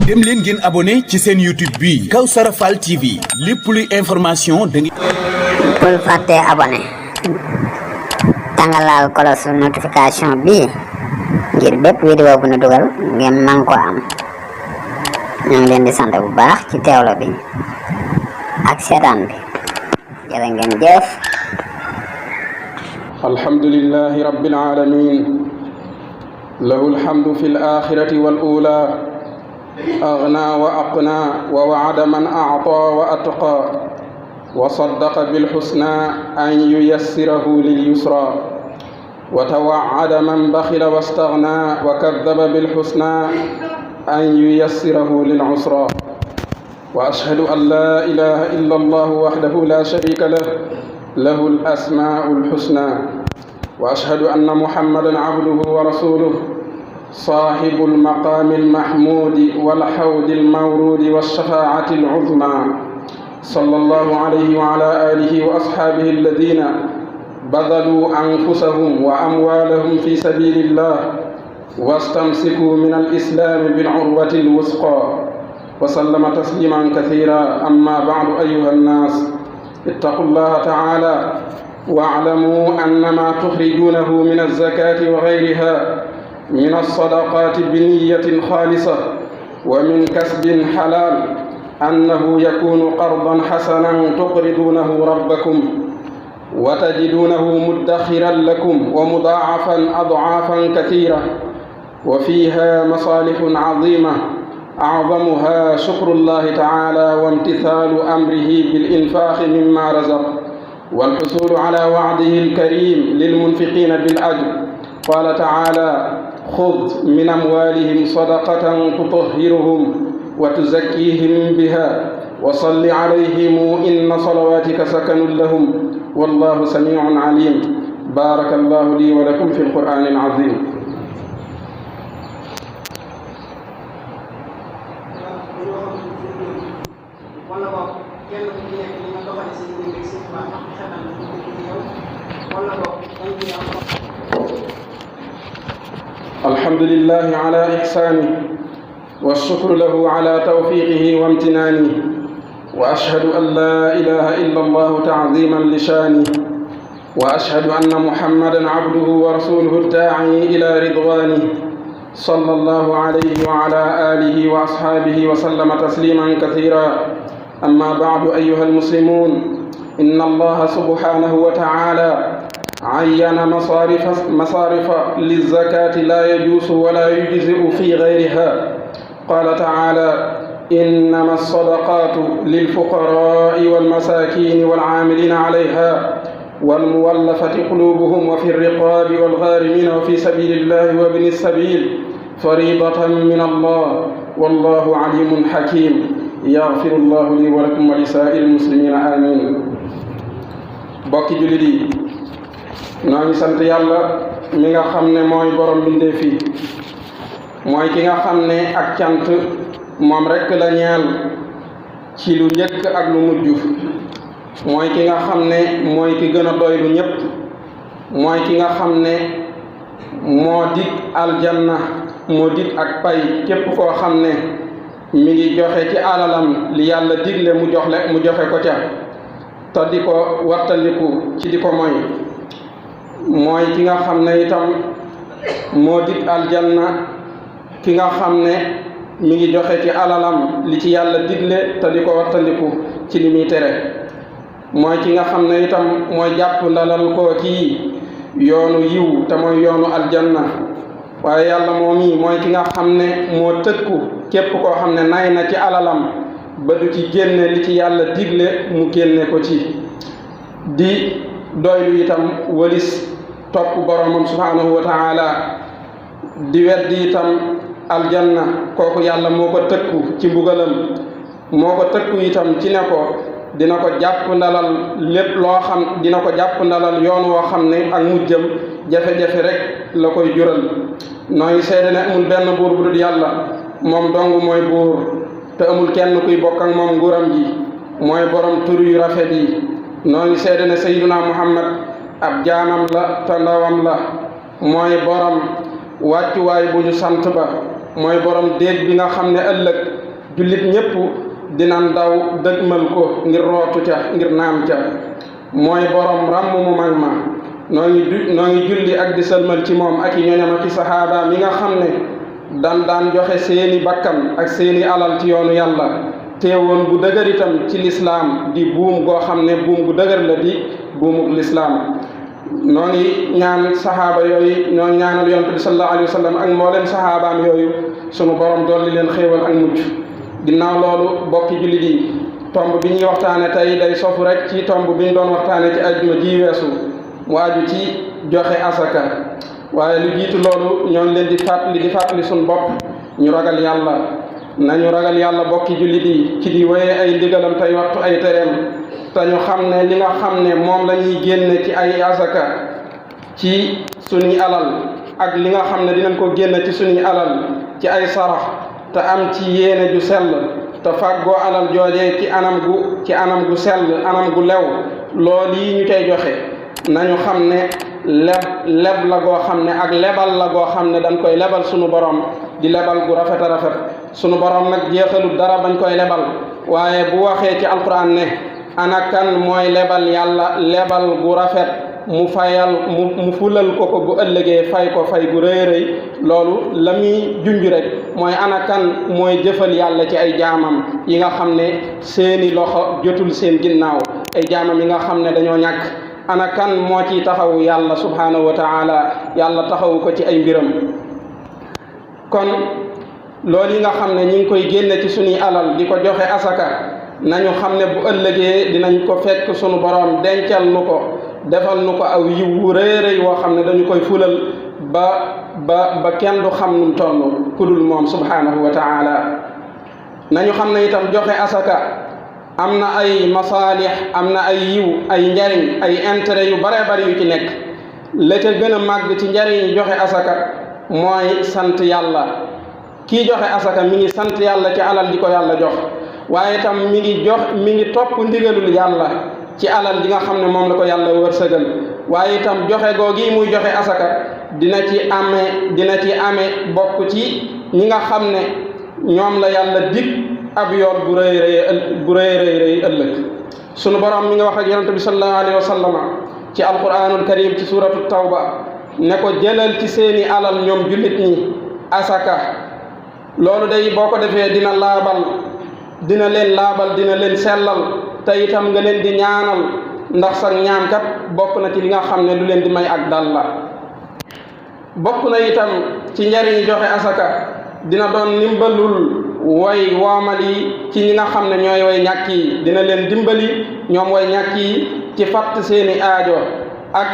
dem leen ngeen abonné ci seen YouTube bi Kawsara Fall TV lépp luy information da ngeen bul fàtte abonné tàngalaal cloche notification bi ngir bépp vidéo bu ñu dugal ngeen man ko am. ñu ngi leen di sant bu baax ci teewlo bi ak seetaan bi jërë ngeen jëf. alhamdulillahi rabbil alamin lahu alhamdu fil akhirati wal ula أغنى وأقنى ووعد من أعطى وأتقى وصدق بالحسنى أن ييسره لليسرى وتوعد من بخل واستغنى وكذب بالحسنى أن ييسره للعسرى وأشهد أن لا إله إلا الله وحده لا شريك له له الأسماء الحسنى وأشهد أن محمدا عبده ورسوله صاحب المقام المحمود والحوض المورود والشفاعة العظمى صلى الله عليه وعلى آله وأصحابه الذين بذلوا أنفسهم وأموالهم في سبيل الله واستمسكوا من الإسلام بالعروة الوثقى وسلم تسليما كثيرا. أما بعد أيها الناس اتقوا الله تعالى واعلموا أن ما تخرجونه من الزكاة وغيرها من الصدقات بنية خالصة ومن كسب حلال أنه يكون قرضا حسنا تقرضونه ربكم وتجدونه مدخرا لكم ومضاعفا أضعافا كثيرة وفيها مصالح عظيمة أعظمها شكر الله تعالى وامتثال أمره بالإنفاق مما رزق والحصول على وعده الكريم للمنفقين بالأجر. قال تعالى خذ من أموالهم صدقة تطهرهم وتزكيهم بها وصل عليهم إن صلواتك سكن لهم والله سميع عليم. بارك الله لي ولكم في القرآن العظيم. الحمد لله على إحسانه والشكر له على توفيقه وامتنانه وأشهد أن لا إله إلا الله تعظيما لشانه وأشهد أن محمدا عبده ورسوله الداعي إلى رضوانه صلى الله عليه وعلى آله وأصحابه وسلم تسليما كثيرا. أما بعد أيها المسلمون إن الله سبحانه وتعالى عين مصارف للزكاة لا يجوز ولا يجزئ في غيرها. قال تعالى إنما الصدقات للفقراء والمساكين والعاملين عليها والمولفة قلوبهم وفي الرقاب والغارمين وفي سبيل الله وابن السبيل فريضة من الله والله عليم حكيم. يغفر الله لي ولكم ولسائر المسلمين آمين. bokki jullit yi noo ngi sant yàlla mi nga xam ne mooy borom mbindeef yi mooy ki nga xam ne ak cant moom rekk la ñeel ci lu njëkk ak lu mujj mooy ki nga xam ne mooy ki gën a doy lu ñépp mooy ki nga xam ne moo dig aljanna moo dig ak pay képp koo xam ne mi ngi joxe ci alalam li yàlla digle mu joxe ko ca te di ko wattandiku ci di ko moy mooy ki nga xam ne itam moo dig aljanna ki nga xam ne mi ngi joxe ci alalam li ci yàlla digle te di ko wattandiku ci li muy tere mooy ki nga xam ne itam mooy jàpp ndalal koo ci yoonu yiw te mooy yoonu aljanna. waaye yàlla moom yi mooy ki nga xam ne moo tëkku képp koo xam ne nay na ci alalam ba du ci génne li ci yàlla digle mu génne ko ci di doylu itam walis topp boromam subhanahu wa taala di weddi itam aljanna kooku yàlla moo ko tëkku ci mbugalam moo ko tëkku itam ci ne ko dina ko jàpp ndalal lépp loo xam dina ko jàpp ndalal yoon woo xam ne ak mujjam jafe-jafe rek la koy jural. nooy seede ne amul benn buur bu dul yàlla moom dong mooy buur te amul kenn kuy bokk ak moom nguuram ji mooy borom tur yu rafet yi. nooy seede ne sayyiduna Muhammad ab jaamam la te ndawam la mooy borom wàccuwaay bu ñu sant ba mooy borom déeg bi nga xam ne ëllëg jullit ñépp dinañ daw dëgmal ko ngir rootu ca ngir naan ca mooy borom ràmm mu mag ma noo ngi julli ak di sëlmal ci moom ak i ñoñam ak i saxaaba mi nga xam ne daan joxe seeni bakkan ak seeni alal ci yoonu yàlla teewoon bu dëgër itam ci lislaam di buum goo xam ne buum gu dëgër la di buumuk lislaam noo ngi ñaan saxaaba yooyu ñoo ngi ñaanal yonent bi sallallahu alayhi wa sallam ak mboolem saxaabaam yooyu sunu borom dolli leen xéewal ak mucc ginnaaw loolu bokki jullit yi tomb bi ñuy waxtaane tey day sofu rek ci tomb bi ñu doon waxtaane ci ajjuma ji weesu waaju ci joxe asaka waaye lu jiitu loolu ñoo ngi leen di fàttali suñu bopp ñu ragal yàlla nañu ragal yàlla bokki jullit yi ci di wéye ay ndigalam tey wattu ay tereem te ñu xam ne li nga xam ne moom la ñuy génne ci ay asaka ci suñuy alal ak li nga xam ne dinañ ko génne ci suñuy alal ci ay sarax te am ci yéene ju sell te fàggoo alal joojee ci anam gu sell anam gu lew loolu yi ñu koy joxe nañu xam ne leb la goo xam ne ak lebal la goo xam ne dañ koy lebal sunu borom di lebal gu rafet a rafet sunu borom nag jeexalut dara bañ koy lebal waaye bu waxee ci alquran ne ana kan mooy lebal yàlla lebal gu rafet mu fulal ko bu ëllëgee fay ko fay gu rëy rëy loolu la muy junj rek mooy ana kan mooy jëfal yàlla ci ay jaamam yi nga xam ne seeni loxo jotul seen ginnaaw ay jaamam yi nga xam ne dañoo ñàkk ana kan moo ciy taxawu yàlla subhanahu wa taala yàlla taxawu ko ci ay mbiram kon loolu yi nga xam ne ñi ngi koy génne ci suñuy alal di ko joxe asaka nañu xam ne bu ëllëgee dinañ ko fekk sunu borom dencal nu ko defal nu ko aw yiw wu rëy rëy woo xam ne dañu koy fulal ba kenn du xam num toll ku dul moom subhanahu wa taala nañu xam ne itam joxe asaka am na ay masaalix am na ay yiw ay njariñ ay intérêt yu bare bari yu ci nekk la ca gën a màgg ci njariñ joxe asaka mooy sant yàlla kii joxe asaka mi ngi sant yàlla ci alal di ko yàlla jox waaye itam mi ngi topp ndigalul yàlla ci alal di nga xam ne moom la ko yàlla wërsëgal waaye itam joxe googi muy joxe asaka dina ci amee bokk ci ñi nga xam ne ñoom la yàlla dig ab yoon bu rëy rëy ëllëg sunu borom mi nga wax ak yonente bi sallallahu alayhi wa sallam ci alquranul karim ci suratu tawba ne ko jëlal ci seeni alal ñoom jullit ñi asaka loolu day boo ko defee dina leen sellal te itam nga leen di ñaanal ndax sax ñaan kat bokk na ci li nga xam ne lu leen di may ak dal la bokk na itam ci njariñ joxe asaka dina doon ndimbalul way woomal yi ci ñi nga xam ne ñooy way ñàkk yi dina leen dimbali ñoom way ñàkk yi ci fatt seeni aajo ak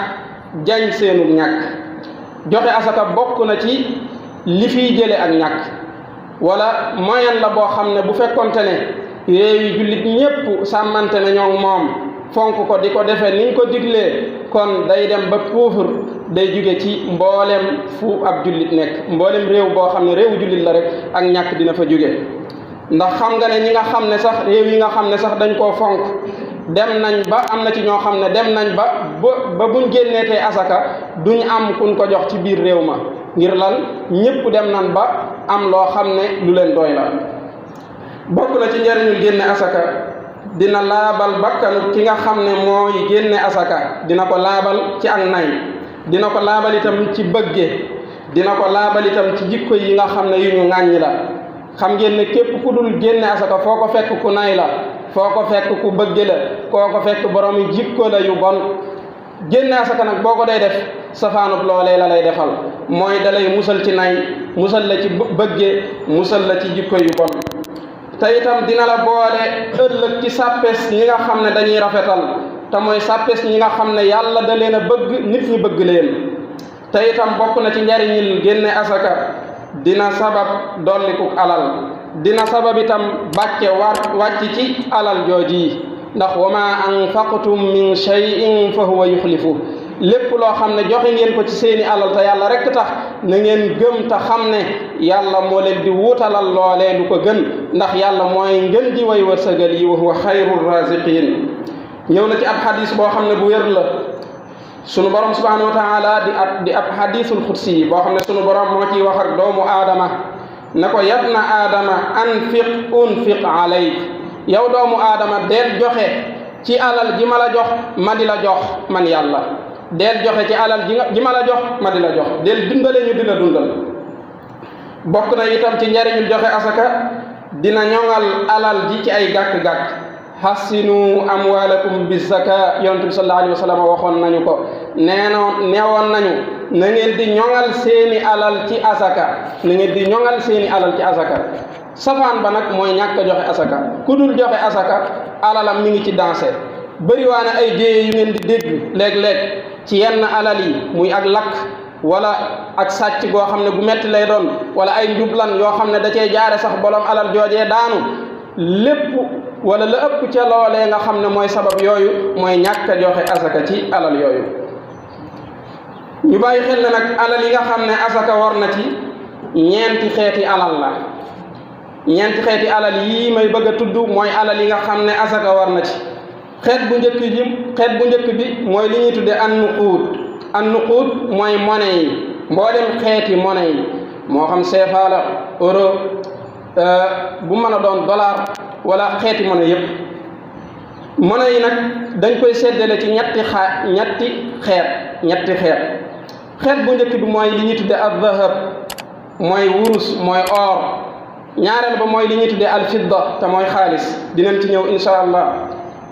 jañ seenu ñàkk joxe asaka bokk na ci li fiy jële ak ñàkk wala moyen la boo xam ne bu fekkonte ne réew yi jullit ñépp sàmmante ne ñoom moom fonk ko di ko defee niñ ko diglee kon day dem ba pauvre day jóge ci mboolem fu ab jullit nekk mboolem réew boo xam ne réewu jullit la rek ak ñàkk dina fa jóge ndax xam nga ne ñi nga xam ne sax réew yi nga xam ne sax dañ koo fonk dem nañ ba am na ci ñoo xam ne dem nañ ba buñ génneetee asaka duñ am kuñ ko jox ci biir réew ma ngir lan ñépp dem nañ ba am loo xam ne lu leen doy la bokk na ci njariñul génne asaka dina laabal bakkanu ki nga xam ne mooy génne asaka dina ko laabal ci ak nay dina ko laabal itam ci bëgge dina ko laabal itam ci jikko yi nga xam ne yu ñu ŋàññi la xam ngeen ne képp ku dul génne asaka foo ko fekk ku nay la foo ko fekk ku bëgge la koo ko fekk borom jikko la yu bon génne asaka nag boo ko day def safaanub loolee la lay defal mooy dalay musal ci nay musal la ci bëgge musal la ci jikko yu bon te itam dina la boole ëllëg ci sàppes ñi nga xam ne dañuy rafetal te mooy sàppes ñi nga xam ne yàlla da leen a bëgg nit ñi bëgg leen te itam bokk na ci njariñil génne asaka dina sabab dollikuk alal dina sabab itam bàcce wàcc ci alal jooji ndax wa ma anfaqtum min shay'in fa huwa yuxlifu lépp loo xam ne joxe ngeen ko ci seeni alal te yàlla rekk tax na ngeen gëm te xam ne yàlla moo leen di wuutalal loolee lu ko gën ndax yàlla mooy ngën ji way wërsëgal yi wa huwa xayrul raziqin ñëw na ci ab xadis boo xam ne bu wér la sunu borom subhanahu wa taala di ab xadisul xudsi boo xam ne sunu borom moo ciy wax ak doomu aadama ne ko yabna aadama unfiq alayk yow doomu aadama deel joxe ci alal ji ma la jox ma di la jox man yàlla deel joxe ci alal ji ma la jox ma di la jox deel dundale ñu di la dundal. bokk na itam ci njariñul joxe asaka dina ñoŋal alal ji ci ay gàkk-gàkk hassinu amwalakum bi zaka yonent bi sallallahu alayhi wa sallam waxoon nañu ko neewoon nañu na ngeen di ñoŋal seeni alal ci asaka na ngeen di ñoŋal seeni alal ci asaka safaan ba nag mooy ñàkk a joxe asaka ku dul joxe asaka alalam mi ngi ci dansé bëriwaane ay jéye yu ngeen di dégg léeg-léeg ci yenn alal yi muy ak lakk wala ak sàcc goo xam ne gu metti lay doon wala ay njublan yoo xam ne da cee jaare sax bolom alal joojee daanu lépp wala la ëpp ca loolee nga xam ne mooy sabab yooyu mooy ñàkk a joxe asaka ci alal yooyu. ñu bàyyi xel ne nag alal yi nga xam ne asaka war na ci ñeenti xeeti alal la ñeenti xeeti alal yii may bëgg a tudd mooy alal yi nga xam ne asaka war na ci. xeet bu njëkk bi mooy li ñuy tudde an nuquud mooy monnaie yi mboolem xeeti monnaie yi moo xam CFA la euro bu mën a doon dollar wala xeeti monnaie yépp. monnaie yi nag dañ koy séddale ci ñetti xeet xeet bu njëkk bi mooy li ñuy tudde al zahab mooy wurus mooy or ñaareel ba mooy li ñuy tudde al fidda te mooy xaalis dinañ ci ñëw insha allah.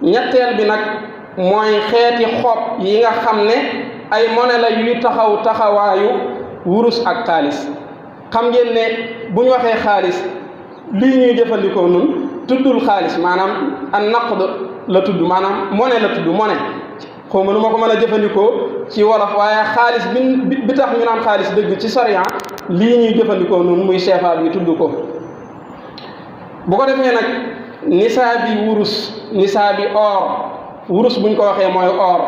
ñetteel bi nag mooy xeeti xob yi nga xam ne ay monnaie la yuy taxawaayu wurus ak xaalis. xam ngeen ne bu ñu waxee xaalis lii ñuy jëfandikoo nun tuddul xaalis maanaam an naqd la tudd maanaam monnaie la tudd monnaie xaw ma nu ma ko mën a jëfandikoo ci wolof waaye xaalis bi tax ñu naan xaalis dëgg ci sariya lii ñuy jëfandikoo nun muy CFA bi tudd ko. bu ko defee nag nisaabi or wurus buñ ko waxee mooy or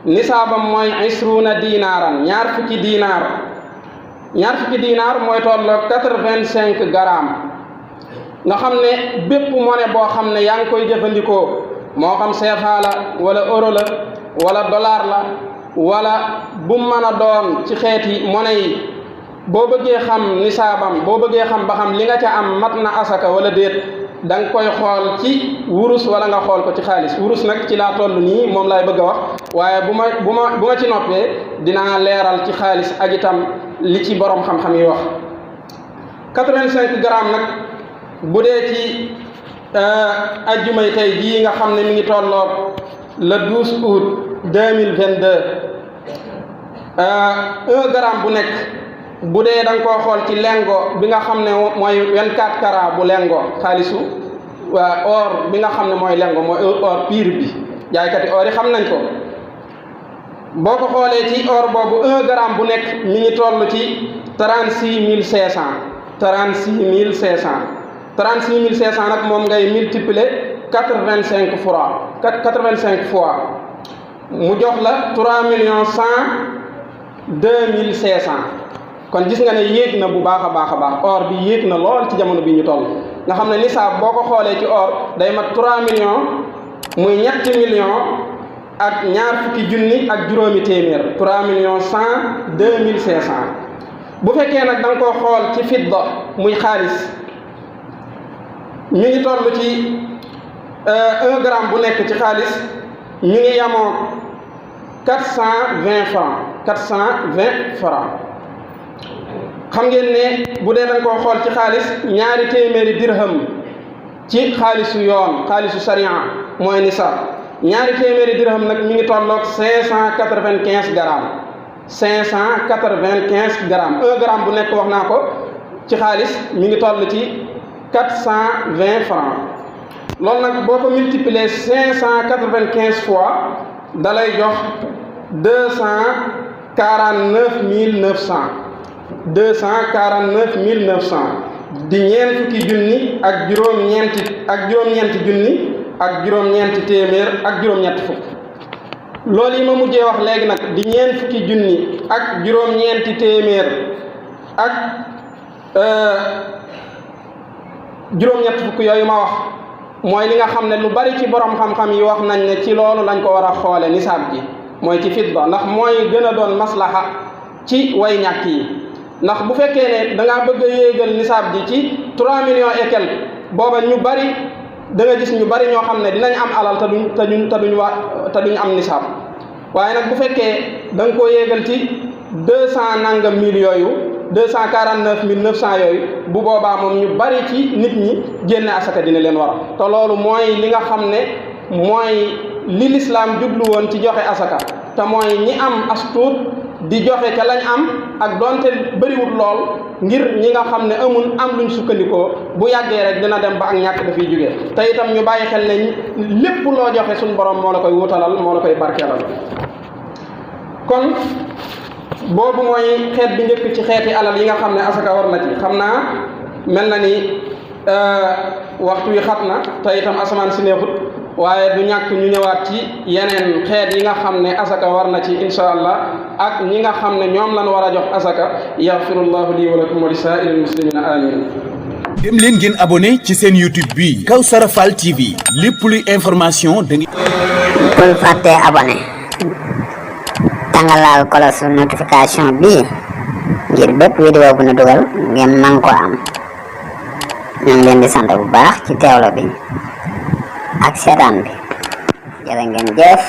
nisaabam mooy 20 dinaaran ñaar fukki dinaar mooy tolloo 85 grammes nga xam ne bépp monnaie boo xam ne yaa ngi koy jëfandikoo moo xam CFA la wala euro la wala dollar la wala bu mën a doon ci xeeti monnaie yi boo bëggee xam nisaabam boo bëggee xam ba xam li nga ca am mat na asaka wala déet da nga koy xool ci wurus wala nga xool ko ci xaalis. wurus nag ci laa toll nii moom laay bëgg a wax waaye bu ma ci noppee dinaa leeral ci xaalis ak itam li ci borom xam-xam yi wax. 85 grammes nag bu dee ci ajjumay tey jii nga xam ne mi ngi tolloog le 12 août 2022 1 gramme bu nekk. bu dee da nga koo xool ci lengo bi nga xam ne mooy 24 carats bu lengo xaalisu or bi nga xam ne mooy lengo mooy or pur bi jaaykati or yi xam nañ ko boo ko xoolee ci or boobu 1 gramme bu nekk mi ngi toll ci 36500 nag moom ngay multiplier 85 fois mu jox la 3.102.500 kon gis nga ne yéeg na bu baax a baax or bi yéeg na lool ci jamono bi ñu toll nga xam ne nisaab boo ko xoolee ci or day mat 3 millions muy 3 millions ak ñaar fukki junni ak juróomi téeméer 3.102.500 bu fekkee nag da nga koo xool ci fidda muy xaalis ñu ngi toll ci 1 gramme bu nekk ci xaalis ñu ngi yamoo 420 francs xam ngeen ne bu dee danga koo xool ci xaalis ñaari téeméeri dirham ci xaalisu sariya mooy nisaab ñaari téeméeri dirham nag mi ngi tolloog 595 grammes 595 grammes 1 gramme bu nekk wax naa ko ci xaalis mi ngi toll ci 420 francs loolu nag boo ko multiplier 595 fois da lay jox 249.900 di ñeent fukki junni ak juróom-ñeenti junni ak juróom-ñeenti téeméer ak juróom-ñetti fukk loolu yi ma mujjee wax léegi nag di ñeent fukki junni ak juróom-ñeenti téeméer ak juróom-ñetti fukk yooyu ma wax mooy li nga xam ne lu bari ci borom xam-xam yi wax nañ ne ci loolu lañ ko war a xoole nisaab ji mooy ci fidda ndax mooy gën a doon maslaha ci way ñàkk yi ndax bu fekkee ne da ngaa bëgg a yéegal nisaab ji ci 3 millions et quelque booba ñu bari da nga gis ñu bari ñoo xam ne dinañ am alal te duñ am nisaab waaye nag bu fekkee da nga koo yéegal ci 200 nangam mille yooyu 249 900 yooyu bu boobaa moom ñu bari ci nit ñi génne asaka dina leen war te loolu mooy li nga xam ne mooy li lislaam jublu woon ci joxe asaka te mooy ñi am as tuut di joxe ca lañ am ak donte bëriwut lool ngir ñi nga xam ne amul am luñ sukkandikoo bu yàggee rek dina dem ba ak ñàkk dafiy jógee te itam ñu bàyyi xel ne lépp loo joxe suñ borom moo la koy wutalal moo la koy barkeelal. kon boobu mooy xeet bi njëkk ci xeeti alal yi nga xam ne asaka war na ci xam naa mel na ni waxtu wi xat na te itam asamaan si neexut waaye du ñàkk ñu ñëwaat ci yeneen xeet yi nga xam ne asaka war na ci insha allah ak ñi nga xam ne ñoom lañ war a jox asaka yaxfirullahu lii wa lakum wa li saa'iril muslimina amin dem leen ngeen abonné ci seen YouTube bi Kawsara Fall TV lépp luy information da ngeen bul fàtte abonné tàngalaal kolos notification bi ngir bépp vidéo bu ñu dugal ngeen man ko am ñu ngi leen di sant bu baax ci teewlo bi ak seetaan bi jërë ngeen jëf